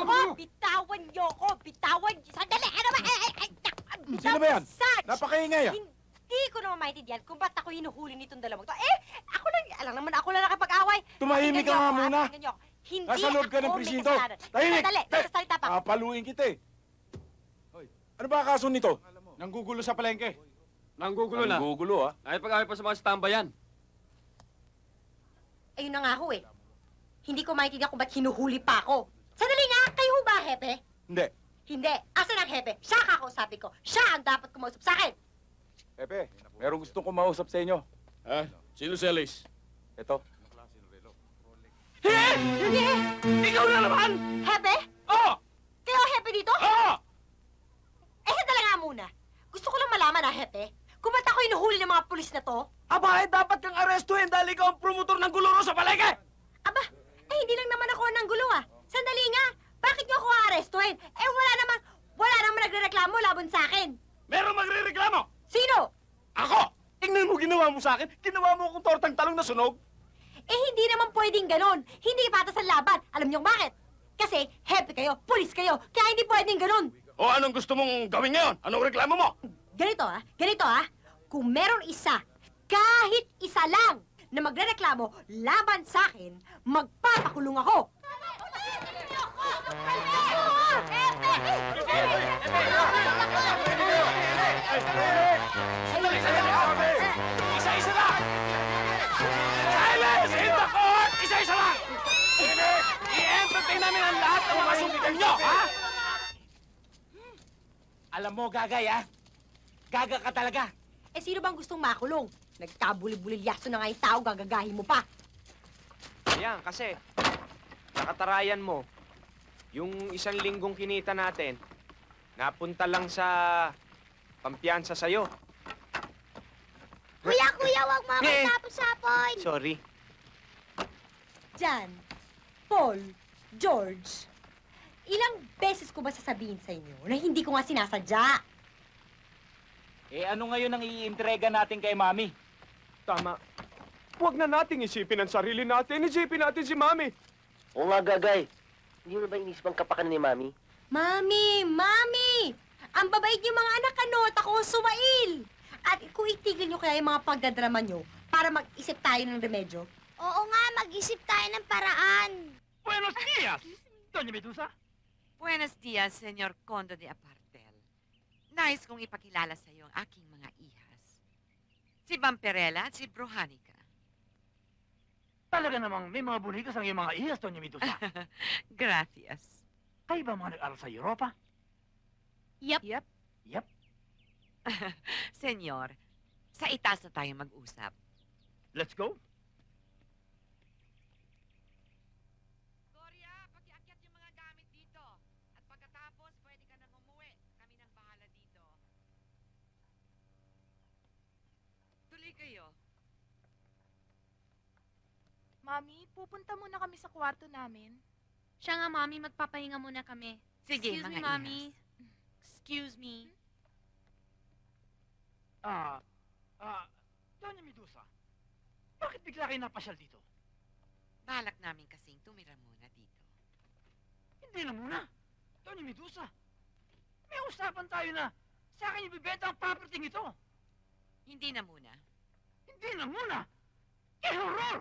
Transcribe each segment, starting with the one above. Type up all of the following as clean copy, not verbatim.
ko! Bitawan niyo ko! Bitawan niyo! Sandali! Ano ba? Sino ba yan? Napakaingay ah! Hindi ko naman maintindihan kung ba't ako hinuhuli nitong dalawang to. Ako lang, alam naman ako lang nakapag-away. Tumahimik ka nga muna! Hindi nasa loob ka ng presinto! Tahimik! Sandali, nagsasalita pa. Papaluin kita eh! Ano ba kaso nito? Nanggugulo sa palengke. Nanggugulo na. Nanggugulo ah. Nakipag-away pa sa mga stambayan. Ayun na nga ho eh. Hindi ko maintindihan kung ba't hinuhuli pa ako. Sandali nga, kayo ho ba, Hepe? Hindi. Hindi. Asan ang Hepe? Siya kakausapin ko. Siya ang dapat kumausap sa akin. Hepe, merong gusto kong mausap sa inyo. Ha? Sino si Alice? Ito. Hindi! Ikaw na naman! Hepe? Oo! Kayo ang Hepe dito? Oo! Sandali nga muna. Gusto ko lang malaman, Hepe. Kung ba't ako hinuhuli ng mga pulis na to? Aba, dapat kang arestuhin dahil ikaw ang promotor ng guluro sa palengke! Aba, hindi lang naman ako ng gulo Sandali nga, bakit niyo ako aarestuhin? Wala naman nagrereklamo laban sa akin. Merong magre-reklamo! Sino? Ako! Tingnan mo ginawa mo sa akin. Ginawa mo akong tortang talong na sunog. Hindi naman pwedeng ganon. Hindi patas ang laban. Alam niyo bakit? Kasi Hepe kayo, pulis kayo, kaya hindi pwedeng ganon. O anong gusto mong gawin ngayon? Anong reklamo mo? Ganito kung meron isa, kahit isa lang, na magrereklamo laban sa akin, magpapakulong ako. Isa-isa lang! Silence in the court! Isa-isa lang! I-entertain namin ang lahat ng mga sumpitan nyo, ha? Alam mo, Gagay, ah. Gaga ka talaga. Sino bang gustong makulong? Nagkabuli-bulilyaso na nga yung tao, gagagahin mo pa. Yan, kasi nakatarayan mo, yung 1 linggong kinita natin, napunta lang sa pampiyansa sa'yo. Kuya, wag mo ako tapos-sapon! Sorry. Jan, Paul, George, ilang beses ko ba sasabihin sa inyo na hindi ko nga sinasadya? Ano ngayon ang iintrega natin kay Mami? Tama. Huwag na nating isipin ang sarili natin. Isipin natin si Mami. Oo nga, Gagay. Hindi mo ba inisip ang kapakan ni Mami? Mami! Ang babait niyo mga anak, at ako ang sumail. At kung itigil niyo kaya yung mga pagdadrama niyo para mag-isip tayo ng remedyo. Oo nga, mag-isip tayo ng paraan. Buenos dias, Doña Medusa. Buenos dias, Senyor Condo de Apartel. Nais kong ipakilala sa iyo ang aking mga ihas. Si Vampirella at si Brujanica. Talaga namang may mga bunikas ang iyong mga ihas, Doña Medusa. Gracias. Kayo ba mga nag-aral sa Europa? Yep. Yep. Senyor, sa itaas na tayo mag-usap. Let's go. Gloria, pakiakyat yung mga gamit dito. At pagkatapos, pwede ka nang umuwi. Kami nang bahala dito. Tuloy kayo. Mami, pupunta muna kami sa kwarto namin. Siya nga, Mami, magpapahinga muna kami. Sige, Excuse mga me, Mami. ihas. Excuse me. Doña Medusa, bakit bigla kayo napasyal dito? Balak namin kasing tumira muna dito. Hindi na muna. Doña Medusa, may usapan tayo na sa akin ibibenta ang property ito. Hindi na muna. Hindi na muna. Horror!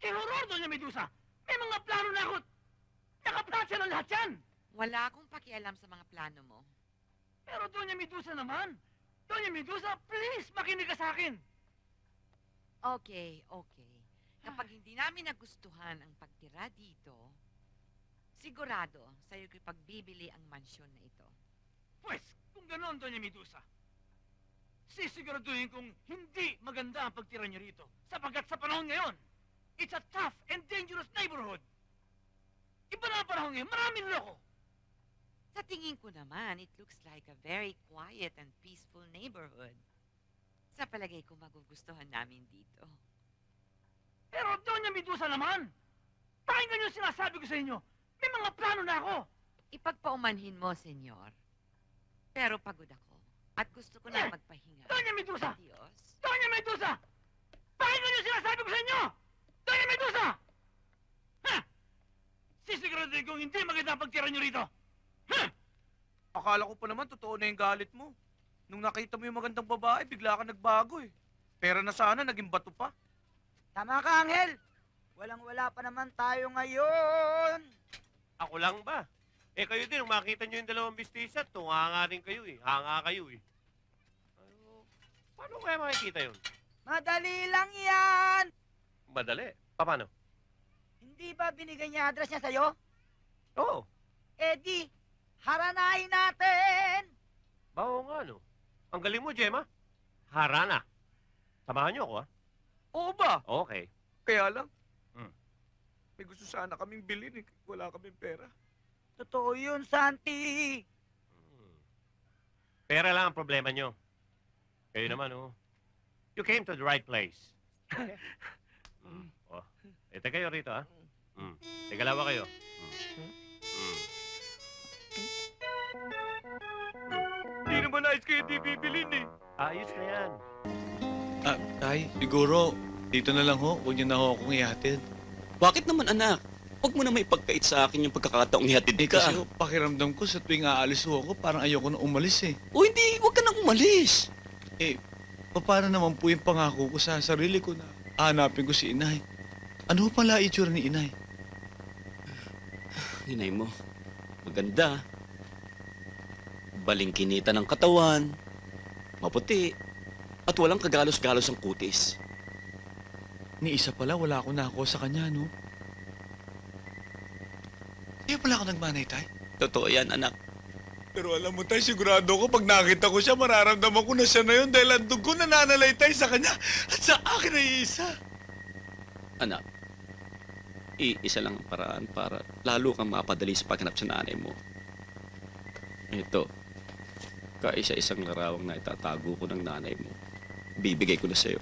Horror, Doña Medusa! May mga plano na ako. Nakaplatsa na lahat yan. Wala akong pakialam sa mga plano mo. Pero Doña Medusa naman. Doña Medusa, please, makinig ka sa akin. Okay. Kapag hindi namin nagustuhan ang pagtira dito, sigurado sa'yo ko'y pagbibili ang mansyon na ito. Pues, kung gano'n, Doña Medusa, sisiguraduhin kong hindi maganda ang pagtira niyo rito. Sapagkat sa panahon ngayon, it's a tough and dangerous neighborhood. Iba na ang panahon ngayon, maraming loko. Sa tingin ko naman, it looks like a very quiet and peaceful neighborhood. Sa palagay ko, magugustuhan namin dito. Pero, Doña Medusa naman, pakinggan niyo sinasabi ko sa inyo. May mga plano na ako. Ipagpaumanhin mo, senyor. Pero pagod ako at gusto ko na magpahinga. Doña Medusa! Adios. Doña Medusa! Pakinggan niyo sinasabi ko sa inyo! Doña Medusa! Ha! Sisigaw Siguraduhin kong hindi maganda ang pagtira nyo rito. Huh? Akala ko pa naman totoo na yung galit mo. Nung nakita mo yung magandang babae, bigla ka nagbago eh. Pera na sana, naging bato pa. Tama ka, Angel. Walang-wala pa naman tayo ngayon. Ako lang ba? Eh kayo din, nung makita nyo yung dalawang mistisa, tunga nga rin kayo eh. Hanga kayo eh. Ano, paano kaya makikita yun? Madali lang yan. Madali. Paano? Hindi ba binigay niya address niya sa'yo? Oo. Eh di, haranahin natin. Oo nga no. Ang galing mo, Gemma. Harana. Samahan nyo ako ah. Oo ba? Okay. Kaya lang. Hmm. May gusto sana kaming bilhin eh. Wala kaming pera. Totoo yun, Santi. Pera lang ang problema nyo. Kayo naman oh. You came to the right place. Okay. Oh. Ito kayo rito ah. Tigalawa kayo. Hindi naman ayos kayo di bibilin eh. Ayos na yan. Tay, siguro, dito na lang ho. Huwag niyo na ho akong ihatid. Bakit naman, anak? Huwag mo na may pagkait sa akin yung pagkakataong ihatid ka. Kasi ho, pakiramdam ko sa tuwing aalis ho ako, parang ayoko na umalis eh. O hindi, huwag ka nang umalis. Eh, paano naman po yung pangako ko sa sarili ko na hanapin ko si inay? Ano ho pala itsura ni inay? Inay mo, maganda. Balingkinita ng katawan, maputi, at walang kagalos-galos ang kutis. Ni isa pala, wala ako nako sa kanya, no? Kaya pala ako nagmanay, tay? Totoo yan, anak. Pero alam mo, tay, sigurado ko pag nakita ko siya, mararamdaman ko na siya na yun dahil ang dugo nananalay, tay, sa kanya at sa akin ay isa. Anak, iisa lang ang paraan para lalo kang mapadali sa paghanap sa nanay mo. Ito, kaisa-isang larawang na itatago ko ng nanay mo. Bibigay ko na sa'yo.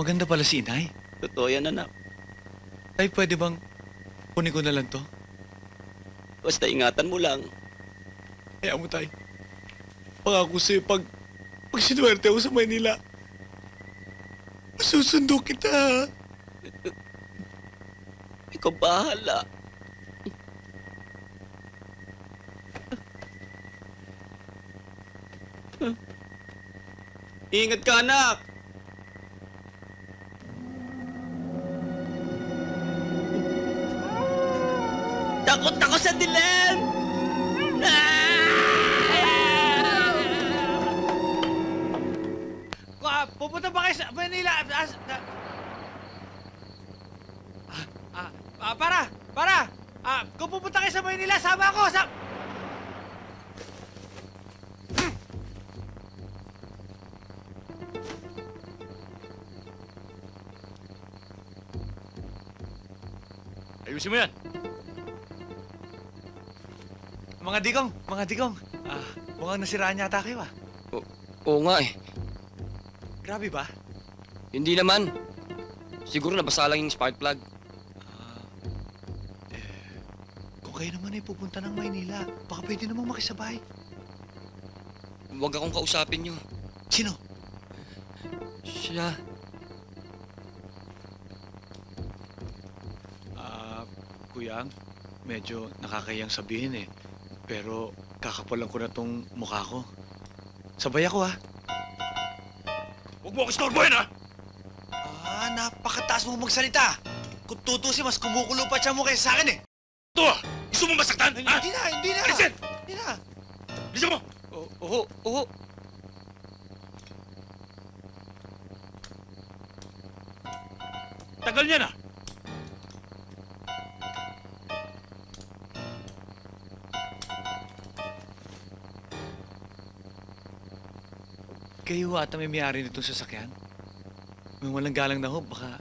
Maganda pala si inay. Totoo yan, anak. Tay, pwede bang kunin ko na lang to? Basta ingatan mo lang. Kaya mo, tay. Pangako sa'yo, pag sinuwerte ako sa Maynila, masusundo kita. Ikaw bahala. Ingat ka, anak! Takot ako sa dilim! Pupunta ba kayo sa Manila? Para! Kung pupunta kayo sa Manila, sama ako! Ayusin mo yan. Mga digong. Mukhang nasiraan yata kayo, ah. Oo nga eh. Grabe ba? Hindi naman. Siguro nabasa lang yung spark plug. Kung kayo naman ay pupunta ng Maynila, baka pwede namang makisabay. Huwag akong kausapin niyo. Sino? Siya. Kuyang, medyo nakakayang sabihin eh. Pero kakapalan ko na tong mukha ko. Sabay ako, ah. Huwag mo ako istorbohin, ha? Napakataas mo magsalita. Kung tutusin, mas kumukulo pa siya mo kaysa sa akin eh. Ito, gusto mo masaktan, ha? Hindi na. Alisin! Hindi na. Alisin mo! Oo. Tagal niya na. Kayo ata may may-ari nitong sasakyan? May walang galang na ho, baka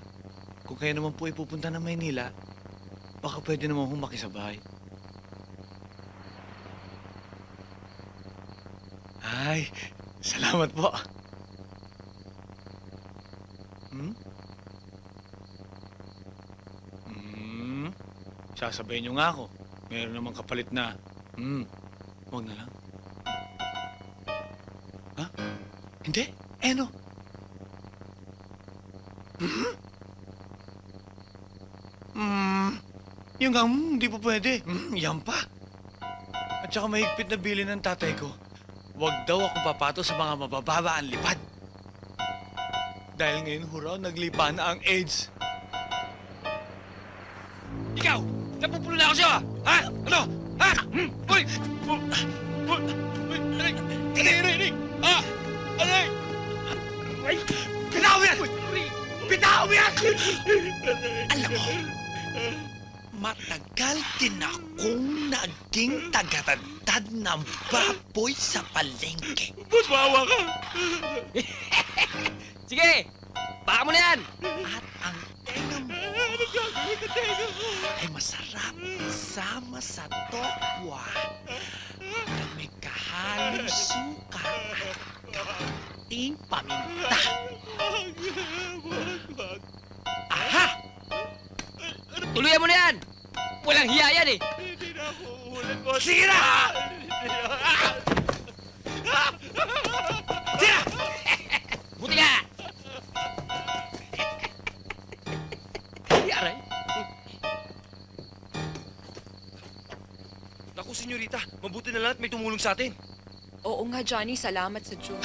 kung kayo naman po ay pupunta ng Maynila, baka pwede naman ho makisabay. Ay, salamat po. Sasabayin niyo nga ako. Meron namang kapalit na, huwag na lang. Ha? Hindi? Eh, no? Yung hindi pa pwede. Yan pa. At saka mahigpit na bilin ng tatay ko. Huwag daw akong papato sa mga mabababa ang lipad. Dahil ngayon huraw, naglipa na ang AIDS. Ikaw! Napupulo na ako sa'yo, ha? Ano? Ha? Uy! Aray! Ha? Aray! Aray! Bitaw yan! Bitaw yan! Alam mo, matagal din akong naging tagatantad ng baboy sa palengke. Boss, maawa ka! Sige! Baka mo na yan! At ang tenga mo ay masarap isama sa tokwa na may kahalong suka at kaunting paminta. Aha! Tuluyan mo na yan! Walang hiya yan eh! Sige na! Sige na! Buti nga! Aray! Naku, senyorita, mabuti na lang at may tumulong sa atin. Oo nga, Johnny. Salamat sa Diyos.